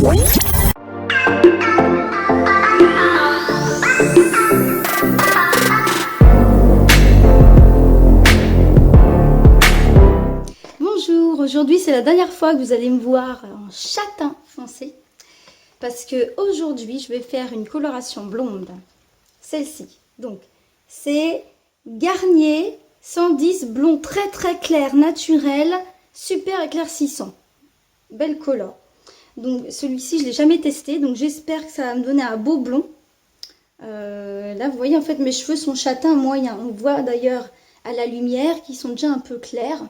Bonjour, aujourd'hui c'est la dernière fois que vous allez me voir en châtain foncé parce que aujourd'hui je vais faire une coloration blonde, celle-ci. Donc c'est Garnier 110 blond très clair naturel, super éclaircissant, belle couleur. Donc celui-ci je l'ai jamais testé, donc j'espère que ça va me donner un beau blond. Là vous voyez en fait mes cheveux sont châtain moyen, on voit d'ailleurs à la lumière qu'ils sont déjà un peu clairs.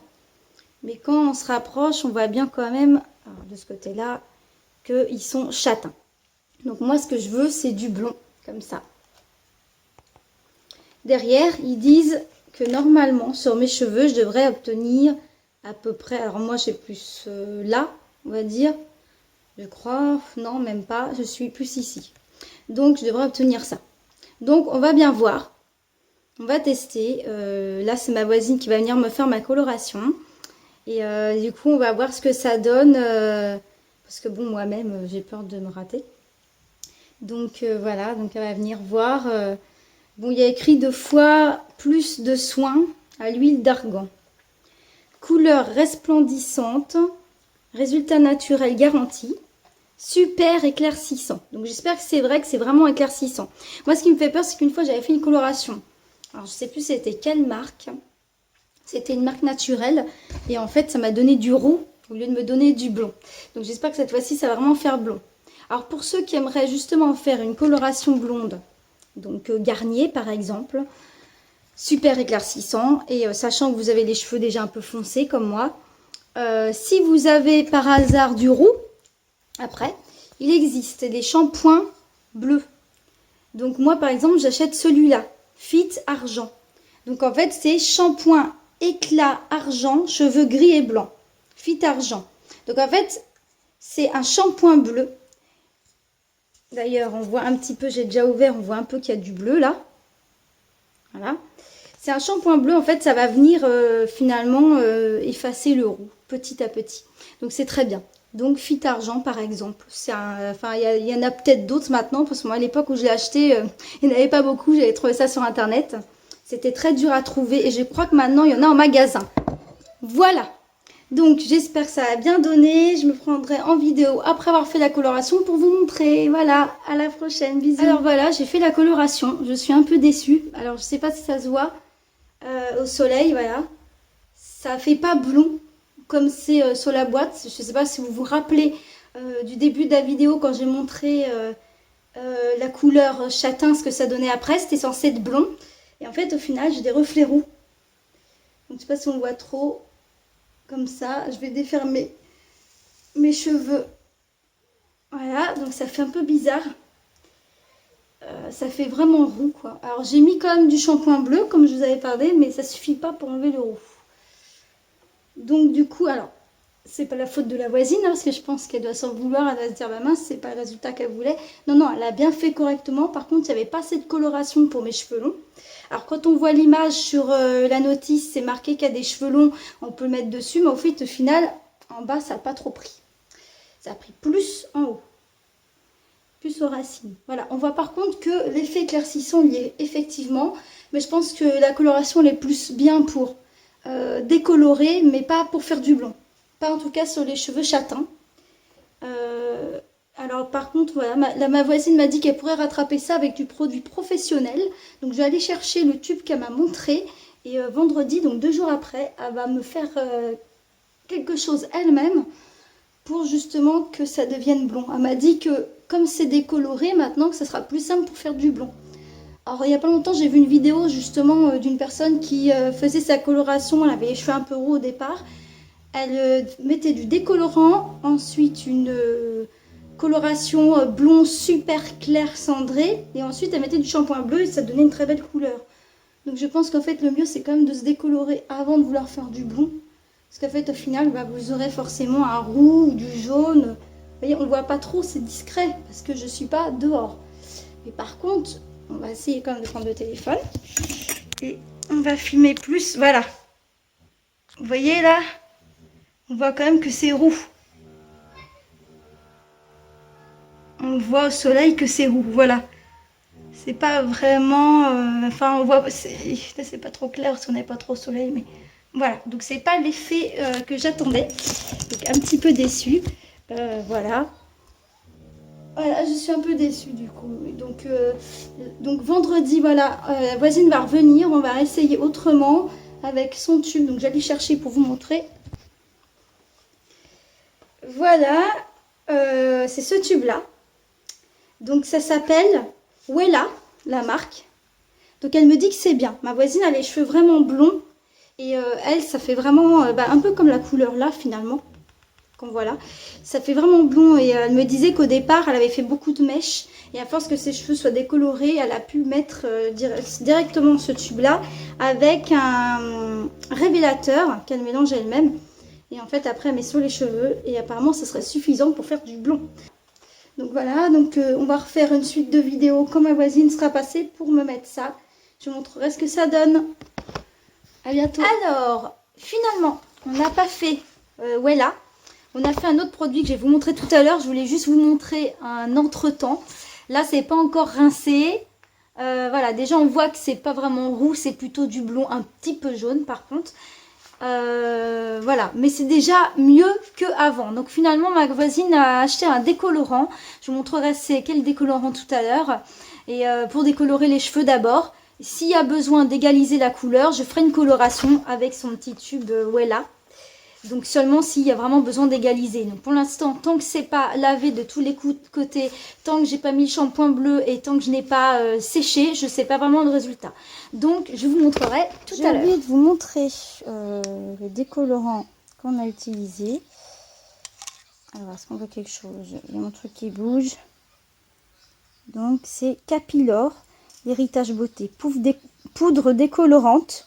Mais quand on se rapproche, on voit bien quand même, alors de ce côté-là, qu'ils sont châtains. Donc moi, ce que je veux, c'est du blond, comme ça. Derrière, ils disent que normalement, sur mes cheveux, je devrais obtenir à peu près, alors moi, j'ai plus là, on va dire. Je crois, non, même pas, je suis plus ici. Donc, je devrais obtenir ça. Donc, on va bien voir. On va tester. Là, c'est ma voisine qui va venir me faire ma coloration. Et du coup, on va voir ce que ça donne. Parce que bon, moi-même, j'ai peur de me rater. Donc voilà, donc elle va venir voir. Bon, il y a écrit 2 fois plus de soins à l'huile d'argan. Couleur resplendissante. Résultat naturel garanti. Super éclaircissant. Donc j'espère que c'est vrai que c'est vraiment éclaircissant. Moi, ce qui me fait peur, c'est qu'une fois, j'avais fait une coloration. Alors, je sais plus c'était quelle marque. C'était une marque naturelle et en fait ça m'a donné du roux au lieu de me donner du blond. Donc j'espère que cette fois-ci ça va vraiment faire blond. Alors pour ceux qui aimeraient justement faire une coloration blonde, donc Garnier par exemple, super éclaircissant et sachant que vous avez les cheveux déjà un peu foncés comme moi, si vous avez par hasard du roux, après il existe des shampoings bleus. Donc moi par exemple j'achète celui-là, Fit Argent. Donc en fait c'est shampoing éclat argent, cheveux gris et blancs. Fit Argent. Donc en fait, c'est un shampoing bleu. D'ailleurs, on voit un petit peu, j'ai déjà ouvert, on voit un peu qu'il y a du bleu là. Voilà. C'est un shampoing bleu, en fait, ça va venir finalement effacer le roux, petit à petit. Donc c'est très bien. Donc Fit Argent par exemple. Enfin, il y en a peut-être d'autres maintenant, parce que moi à l'époque où je l'ai acheté, il n'y en avait pas beaucoup, j'avais trouvé ça sur internet. C'était très dur à trouver et je crois que maintenant il y en a en magasin. Voilà. Donc j'espère que ça va bien donner. Je me prendrai en vidéo après avoir fait la coloration pour vous montrer. Voilà, à la prochaine. Bisous. Alors voilà, j'ai fait la coloration. Je suis un peu déçue. Alors je sais pas si ça se voit au soleil. Voilà. Ça fait pas blond comme c'est sur la boîte. Je sais pas si vous vous rappelez du début de la vidéo quand j'ai montré la couleur châtain, ce que ça donnait après. C'était censé être blond. Et en fait, au final, j'ai des reflets roux. Donc, je ne sais pas si on voit trop. Comme ça, je vais défaire mes cheveux. Voilà, donc ça fait un peu bizarre. Ça fait vraiment roux, quoi. Alors, j'ai mis quand même du shampoing bleu, comme je vous avais parlé, mais ça ne suffit pas pour enlever le roux. Donc, du coup, alors, c'est pas la faute de la voisine, hein, parce que je pense qu'elle doit s'en vouloir, elle doit se dire, bah mince, c'est pas le résultat qu'elle voulait. Non, non, elle a bien fait correctement. Par contre, il n'y avait pas assez de coloration pour mes cheveux longs. Alors, quand on voit l'image sur la notice, c'est marqué qu'il y a des cheveux longs, on peut le mettre dessus, mais au fait, au final, en bas, ça n'a pas trop pris. Ça a pris plus en haut, plus aux racines. Voilà, on voit par contre que l'effet éclaircissant y est effectivement, mais je pense que la coloration, elle est plus bien pour décolorer, mais pas pour faire du blond. Pas en tout cas sur les cheveux châtains. Alors par contre, voilà, ma voisine m'a dit qu'elle pourrait rattraper ça avec du produit professionnel. Donc je vais aller chercher le tube qu'elle m'a montré. Et vendredi, donc 2 jours après, elle va me faire quelque chose elle-même pour justement que ça devienne blond. Elle m'a dit que comme c'est décoloré, maintenant que ça sera plus simple pour faire du blond. Alors il n'y a pas longtemps, j'ai vu une vidéo justement d'une personne qui faisait sa coloration. Elle avait les cheveux un peu roux au départ. Elle mettait du décolorant, ensuite une coloration blond super clair cendré, et ensuite elle mettait du shampoing bleu et ça donnait une très belle couleur. Donc je pense qu'en fait le mieux c'est quand même de se décolorer avant de vouloir faire du blond, parce qu'en fait au final bah, vous aurez forcément un roux ou du jaune. Vous voyez, on ne voit pas trop, c'est discret parce que je ne suis pas dehors. Mais par contre, on va essayer quand même de prendre le téléphone et on va filmer plus. Voilà, vous voyez là, on voit quand même que c'est roux. on voit au soleil que c'est roux, voilà. C'est pas vraiment... enfin, on voit... C'est pas trop clair parce qu'on n'est pas trop au soleil, mais... Voilà, donc c'est pas l'effet que j'attendais. Donc un petit peu déçue. Voilà. Voilà, je suis un peu déçue du coup. Donc vendredi, voilà, la voisine va revenir. On va essayer autrement avec son tube. Donc j'allais chercher pour vous montrer. Voilà, c'est ce tube-là. Donc ça s'appelle Wella, la marque. Donc elle me dit que c'est bien. Ma voisine a les cheveux vraiment blonds. Et elle, ça fait vraiment un peu comme la couleur là finalement. Comme voilà. Ça fait vraiment blond. Et elle me disait qu'au départ, elle avait fait beaucoup de mèches. Et à force que ses cheveux soient décolorés, elle a pu mettre directement ce tube-là avec un révélateur qu'elle mélange elle-même. Et en fait, après, elle met sur les cheveux. Et apparemment, ça serait suffisant pour faire du blond. Donc voilà, donc on va refaire une suite de vidéos quand ma voisine sera passée pour me mettre ça. Je vous montrerai ce que ça donne. À bientôt. Alors, finalement, on n'a pas fait Wella. On a fait un autre produit que je vais vous montrer tout à l'heure. Je voulais juste vous montrer un entre-temps. Là, c'est pas encore rincé. Voilà, déjà on voit que c'est pas vraiment roux, c'est plutôt du blond, un petit peu jaune par contre. Voilà, mais c'est déjà mieux qu'avant. Donc finalement, ma voisine a acheté un décolorant. Je vous montrerai c'est quel décolorant tout à l'heure. Et pour décolorer les cheveux d'abord. S'il y a besoin d'égaliser la couleur, je ferai une coloration avec son petit tube Wella. Donc seulement s'il y a vraiment besoin d'égaliser. Donc pour l'instant, tant que c'est pas lavé de tous les côtés, tant que j'ai pas mis le shampoing bleu et tant que je n'ai pas séché, je sais pas vraiment le résultat. Donc je vous montrerai tout à l'heure. J'ai oublié de vous montrer le décolorant qu'on a utilisé. Alors est-ce qu'on voit quelque chose? Il y a mon truc qui bouge. Donc c'est Capilor, l'héritage beauté, poudre décolorante.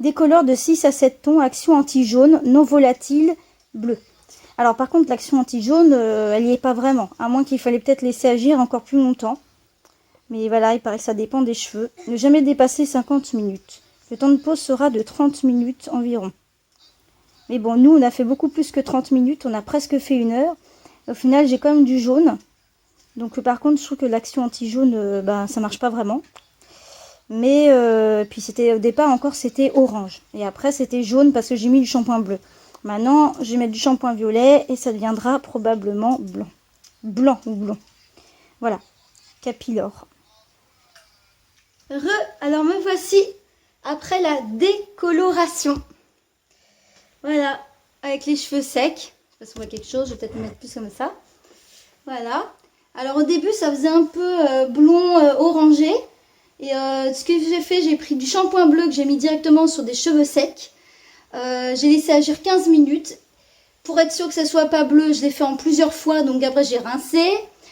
Décolore de 6 à 7 tons, action anti-jaune, non volatile, bleu. Alors par contre, l'action anti-jaune, elle n'y est pas vraiment. À moins qu'il fallait peut-être laisser agir encore plus longtemps. Mais voilà, il paraît que ça dépend des cheveux. Ne jamais dépasser 50 minutes. Le temps de pause sera de 30 minutes environ. Mais bon, nous, on a fait beaucoup plus que 30 minutes. On a presque fait 1 heure. Au final, j'ai quand même du jaune. Donc par contre, je trouve que l'action anti-jaune, ça marche pas vraiment. Mais puis c'était au départ encore c'était orange. Et après c'était jaune parce que j'ai mis du shampoing bleu. Maintenant je vais mettre du shampoing violet et ça deviendra probablement blanc. Blanc ou blond. Voilà. Capilor. Alors me voici après la décoloration. Voilà. Avec les cheveux secs. Je sais pas si on voit quelque chose. Je vais peut-être me mettre plus comme ça. Voilà. Alors au début ça faisait un peu blond orangé. Et ce que j'ai fait, j'ai pris du shampoing bleu que j'ai mis directement sur des cheveux secs. J'ai laissé agir 15 minutes. Pour être sûr que ça soit pas bleu, je l'ai fait en plusieurs fois. Donc après, j'ai rincé.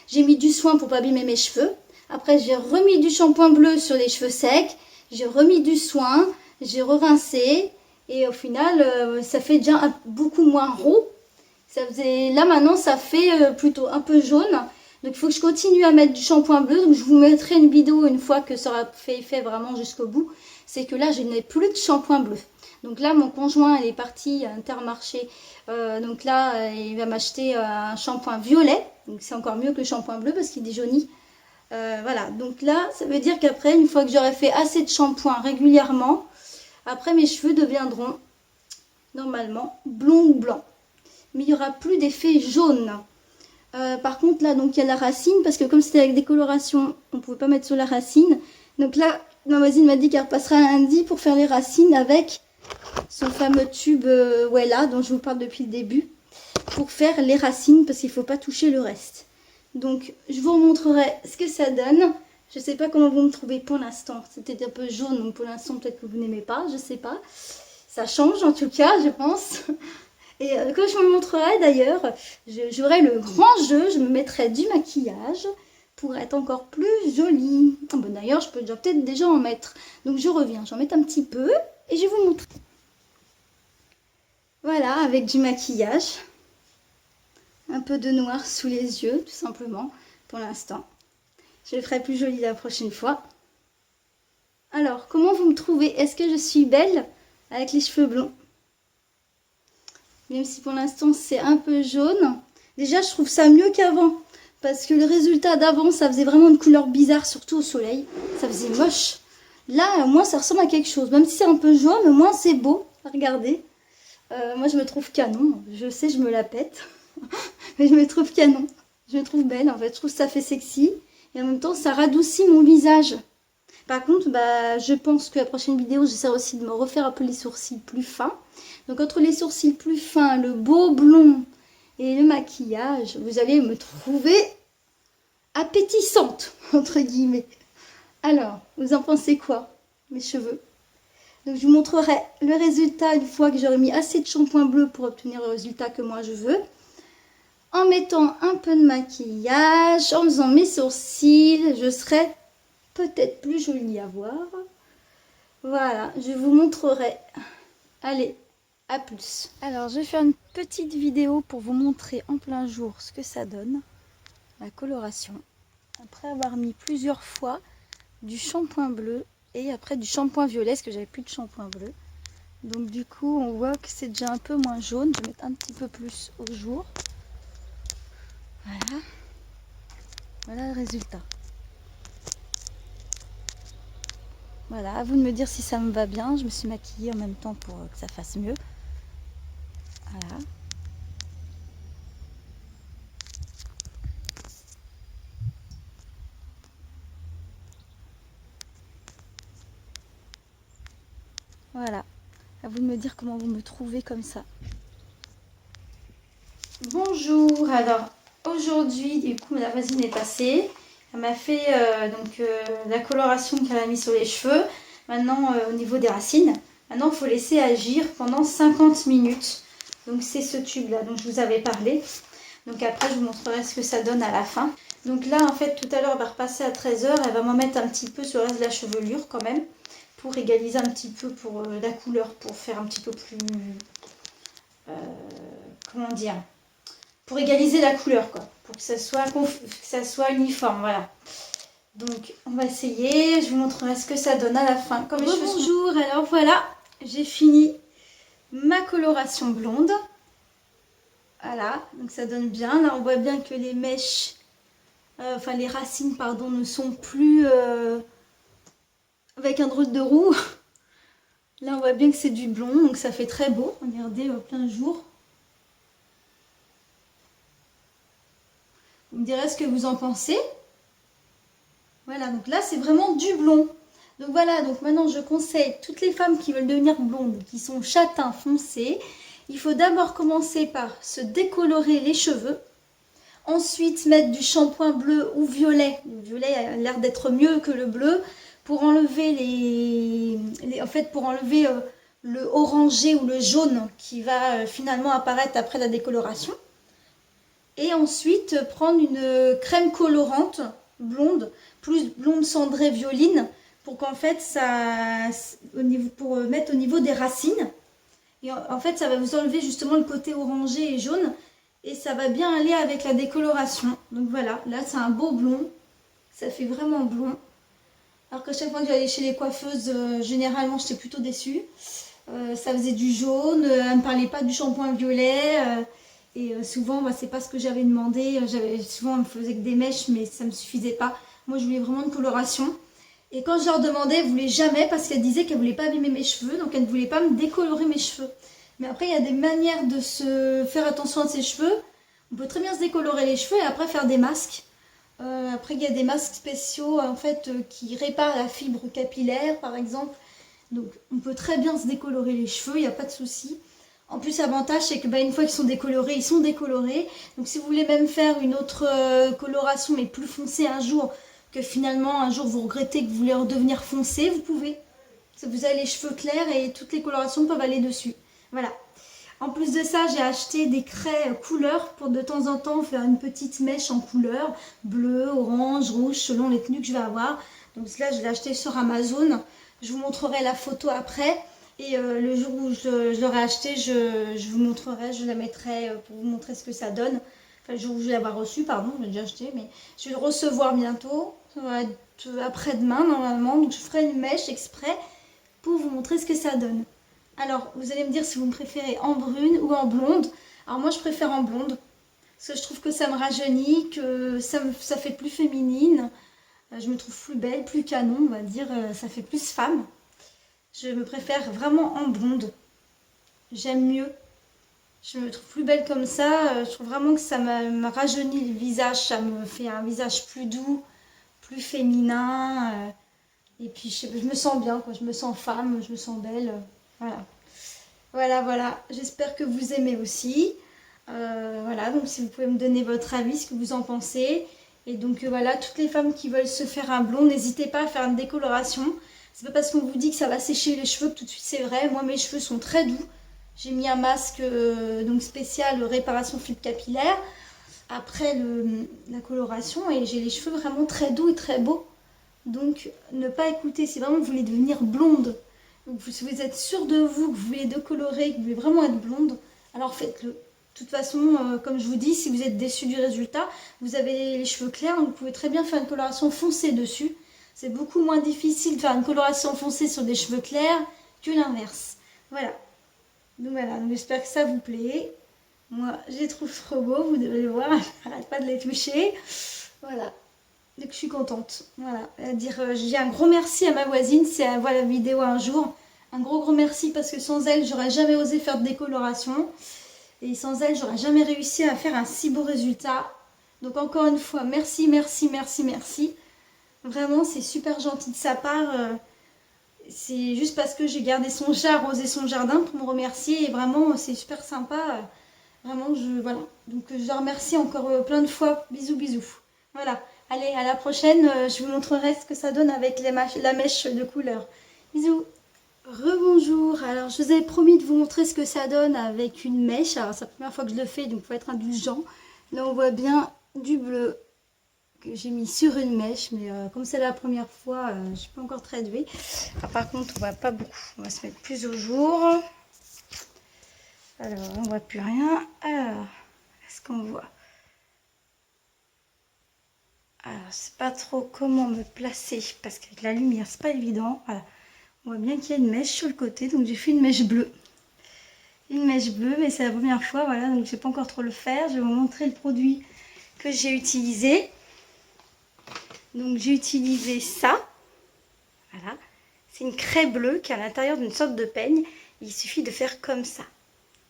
J'ai mis du soin pour pas abîmer mes cheveux. Après, j'ai remis du shampoing bleu sur les cheveux secs. J'ai remis du soin. J'ai re-rincé. Et au final, ça fait déjà beaucoup moins roux. Là, maintenant, ça fait plutôt un peu jaune. Donc il faut que je continue à mettre du shampoing bleu. Donc je vous mettrai une vidéo une fois que ça aura fait effet vraiment jusqu'au bout. C'est que là je n'ai plus de shampoing bleu. Donc là mon conjoint il est parti à Intermarché. Donc là il va m'acheter un shampoing violet. Donc c'est encore mieux que le shampoing bleu parce qu'il déjaunit. Voilà. Donc là ça veut dire qu'après une fois que j'aurai fait assez de shampoing régulièrement. Après mes cheveux deviendront normalement blonds ou blancs. Mais il n'y aura plus d'effet jaune. Par contre là donc il y a la racine parce que comme c'était avec des colorations on ne pouvait pas mettre sur la racine. Donc là ma voisine m'a dit qu'elle repassera lundi pour faire les racines avec son fameux tube Wella dont je vous parle depuis le début. Pour faire les racines parce qu'il ne faut pas toucher le reste. Donc je vous montrerai ce que ça donne. Je ne sais pas comment vous me trouvez pour l'instant. C'était un peu jaune donc pour l'instant peut-être que vous n'aimez pas, je ne sais pas. Ça change en tout cas je pense. Et quand je vous le montrerai d'ailleurs, j'aurai le grand jeu, je me mettrai du maquillage pour être encore plus jolie. Oh, ben d'ailleurs, je peux peut-être déjà en mettre. Donc je reviens, j'en mets un petit peu et je vous montre. Voilà, avec du maquillage. Un peu de noir sous les yeux, tout simplement, pour l'instant. Je le ferai plus joli la prochaine fois. Alors, comment vous me trouvez? Est-ce que je suis belle avec les cheveux blonds? Même si pour l'instant c'est un peu jaune. Déjà je trouve ça mieux qu'avant. Parce que le résultat d'avant, ça faisait vraiment une couleur bizarre, surtout au soleil. Ça faisait moche. Là, au moins, ça ressemble à quelque chose. Même si c'est un peu jaune, au moins, c'est beau. Regardez. Moi, je me trouve canon. Je sais, je me la pète. Mais je me trouve canon. Je me trouve belle, en fait. Je trouve que ça fait sexy. Et en même temps, ça radoucit mon visage. Par contre, je pense que la prochaine vidéo, j'essaierai aussi de me refaire un peu les sourcils plus fins. Donc, entre les sourcils plus fins, le beau blond et le maquillage, vous allez me trouver appétissante, entre guillemets. Alors, vous en pensez quoi, mes cheveux? Donc, je vous montrerai le résultat une fois que j'aurai mis assez de shampoing bleu pour obtenir le résultat que moi je veux. En mettant un peu de maquillage, en faisant mes sourcils, je serai peut-être plus jolie à voir. Voilà, je vous montrerai. Allez, à plus. Alors, je vais faire une petite vidéo pour vous montrer en plein jour ce que ça donne, la coloration. Après avoir mis plusieurs fois du shampoing bleu et après du shampoing violet, parce que j'avais plus de shampoing bleu. Donc du coup, on voit que c'est déjà un peu moins jaune. Je vais mettre un petit peu plus au jour. Voilà. Voilà le résultat. Voilà, à vous de me dire si ça me va bien. Je me suis maquillée en même temps pour que ça fasse mieux. Voilà. Voilà. À vous de me dire comment vous me trouvez comme ça. Bonjour. Alors, aujourd'hui, du coup, la voisine est passée. Elle m'a fait la coloration qu'elle a mis sur les cheveux. Maintenant, au niveau des racines. Maintenant, il faut laisser agir pendant 50 minutes. Donc, c'est ce tube-là dont je vous avais parlé. Donc, après, je vous montrerai ce que ça donne à la fin. Donc là, en fait, tout à l'heure, elle va repasser à 13 h. Elle va m'en mettre un petit peu sur le reste de la chevelure quand même. Pour égaliser un petit peu pour la couleur. Pour faire un petit peu plus... comment dire, pour égaliser la couleur, quoi, pour que ça soit uniforme, voilà. Donc, on va essayer. Je vous montrerai ce que ça donne à la fin. Comme bonjour, alors voilà, j'ai fini ma coloration blonde. Voilà, donc ça donne bien. Là, on voit bien que les mèches, enfin les racines, pardon, ne sont plus avec un drôle de roux. Là, on voit bien que c'est du blond, donc ça fait très beau. Regardez, au plein jour. Vous me direz ce que vous en pensez. Voilà, donc là, c'est vraiment du blond. Donc voilà, donc maintenant, je conseille toutes les femmes qui veulent devenir blondes, qui sont châtains foncés. Il faut d'abord commencer par se décolorer les cheveux. Ensuite, mettre du shampoing bleu ou violet. Le violet a l'air d'être mieux que le bleu pour enlever le orangé ou le jaune qui va finalement apparaître après la décoloration. Et ensuite, prendre une crème colorante blonde, plus blonde cendrée violine, pour qu'en fait, pour mettre au niveau des racines. Et en fait, ça va vous enlever justement le côté orangé et jaune. Et ça va bien aller avec la décoloration. Donc voilà, là c'est un beau blond. Ça fait vraiment blond. Alors que chaque fois que j'allais chez les coiffeuses, généralement j'étais plutôt déçue. Ça faisait du jaune, elle ne me parlait pas du shampoing violet. Souvent, c'est pas ce que j'avais demandé. Souvent, on me faisait que des mèches, mais ça ne me suffisait pas. Moi, je voulais vraiment une coloration. Et quand je leur demandais, elles ne voulaient jamais parce qu'elles disaient qu'elles ne voulaient pas abîmer mes cheveux. Donc, elles ne voulaient pas me décolorer mes cheveux. Mais après, il y a des manières de se faire attention à ses cheveux. On peut très bien se décolorer les cheveux et après faire des masques. Après, il y a des masques spéciaux en fait, qui réparent la fibre capillaire, par exemple. Donc, on peut très bien se décolorer les cheveux, il n'y a pas de souci. En plus, l'avantage, c'est que une fois qu'ils sont décolorés, ils sont décolorés. Donc, si vous voulez même faire une autre coloration, mais plus foncée un jour, que finalement, un jour, vous regrettez que vous voulez redevenir foncé, vous pouvez. Vous avez les cheveux clairs et toutes les colorations peuvent aller dessus. Voilà. En plus de ça, j'ai acheté des craies couleurs pour de temps en temps faire une petite mèche en couleur, bleu, orange, rouge, selon les tenues que je vais avoir. Donc là, je l'ai acheté sur Amazon. Je vous montrerai la photo après. Et le jour où je l'aurai acheté, je vous montrerai, je la mettrai pour vous montrer ce que ça donne. Enfin, le jour où je vais l'avoir reçu, pardon, je l'ai déjà acheté, mais je vais le recevoir bientôt. Ça va être après-demain normalement. Donc je ferai une mèche exprès pour vous montrer ce que ça donne. Alors, vous allez me dire si vous me préférez en brune ou en blonde. Alors moi, je préfère en blonde. Parce que je trouve que ça me rajeunit, que ça fait plus féminine. Je me trouve plus belle, plus canon, on va dire. Ça fait plus femme. Je me préfère vraiment en blonde. J'aime mieux. Je me trouve plus belle comme ça. Je trouve vraiment que ça me rajeunit le visage. Ça me fait un visage plus doux, plus féminin. Et puis je me sens bien, quoi. Je me sens femme, je me sens belle. Voilà. Voilà. J'espère que vous aimez aussi. Voilà, donc si vous pouvez me donner votre avis, ce que vous en pensez. Et donc voilà, toutes les femmes qui veulent se faire un blond, n'hésitez pas à faire une décoloration. C'est pas parce qu'on vous dit que ça va sécher les cheveux que tout de suite c'est vrai. Moi mes cheveux sont très doux. J'ai mis un masque donc spécial réparation fibre capillaire après la coloration et j'ai les cheveux vraiment très doux et très beaux. Donc ne pas écouter, si vraiment vous voulez devenir blonde, si vous êtes sûr de vous, que vous voulez décolorer, que vous voulez vraiment être blonde, alors faites-le. De toute façon, comme je vous dis, si vous êtes déçu du résultat, vous avez les cheveux clairs, donc vous pouvez très bien faire une coloration foncée dessus. C'est beaucoup moins difficile de faire une coloration foncée sur des cheveux clairs que l'inverse. Voilà. Donc j'espère que ça vous plaît. Moi, je les trouve trop beaux, vous devez le voir, j'arrête pas de les toucher. Voilà. Donc je suis contente. Voilà. J'ai un gros merci à ma voisine, si elle voit la vidéo un jour. Un gros merci parce que sans elle, j'aurais jamais osé faire de décoloration. Et sans elle, j'aurais jamais réussi à faire un si beau résultat. Donc encore une fois, merci. Vraiment, c'est super gentil de sa part. C'est juste parce que j'ai gardé son chat, arrosé son jardin pour me remercier. Et vraiment, c'est super sympa. Vraiment, voilà. Donc je la remercie encore plein de fois. Bisous. Voilà. Allez, à la prochaine. Je vous montrerai ce que ça donne avec la mèche de couleur. Bisous. Rebonjour, alors je vous avais promis de vous montrer ce que ça donne avec une mèche. Alors c'est la première fois que je le fais, donc il faut être indulgent. Là on voit bien du bleu que j'ai mis sur une mèche, mais comme c'est la première fois, je ne suis pas encore très douée. Alors, par contre on voit pas beaucoup, on va se mettre plus au jour. Alors on voit plus rien. Alors, est-ce qu'on voit? Alors je sais pas trop comment me placer, parce qu'avec la lumière c'est pas évident. Voilà. On voit bien qu'il y a une mèche sur le côté, donc j'ai fait une mèche bleue. Une mèche bleue, mais c'est la première fois, voilà, donc je ne sais pas encore trop le faire. Je vais vous montrer le produit que j'ai utilisé. Donc j'ai utilisé ça. Voilà. C'est une craie bleue qui est à l'intérieur d'une sorte de peigne. Il suffit de faire comme ça.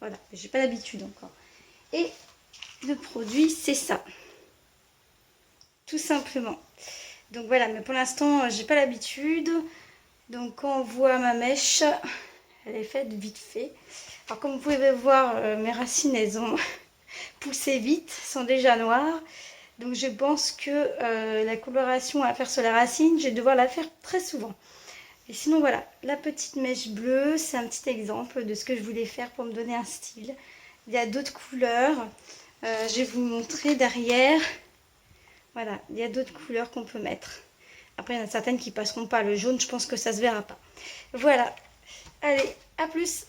Voilà, j'ai pas l'habitude encore. Et le produit, c'est ça. Tout simplement. Donc voilà, mais pour l'instant, j'ai pas l'habitude. Donc quand on voit ma mèche, elle est faite vite fait. Alors comme vous pouvez voir, mes racines, elles ont poussé vite, sont déjà noires. Donc je pense que la coloration à faire sur les racines, je vais devoir la faire très souvent. Et sinon voilà, la petite mèche bleue, c'est un petit exemple de ce que je voulais faire pour me donner un style. Il y a d'autres couleurs, je vais vous montrer derrière. Voilà, il y a d'autres couleurs qu'on peut mettre. Après, il y en a certaines qui passeront pas. Le jaune, je pense que ça se verra pas. Voilà. Allez, à plus.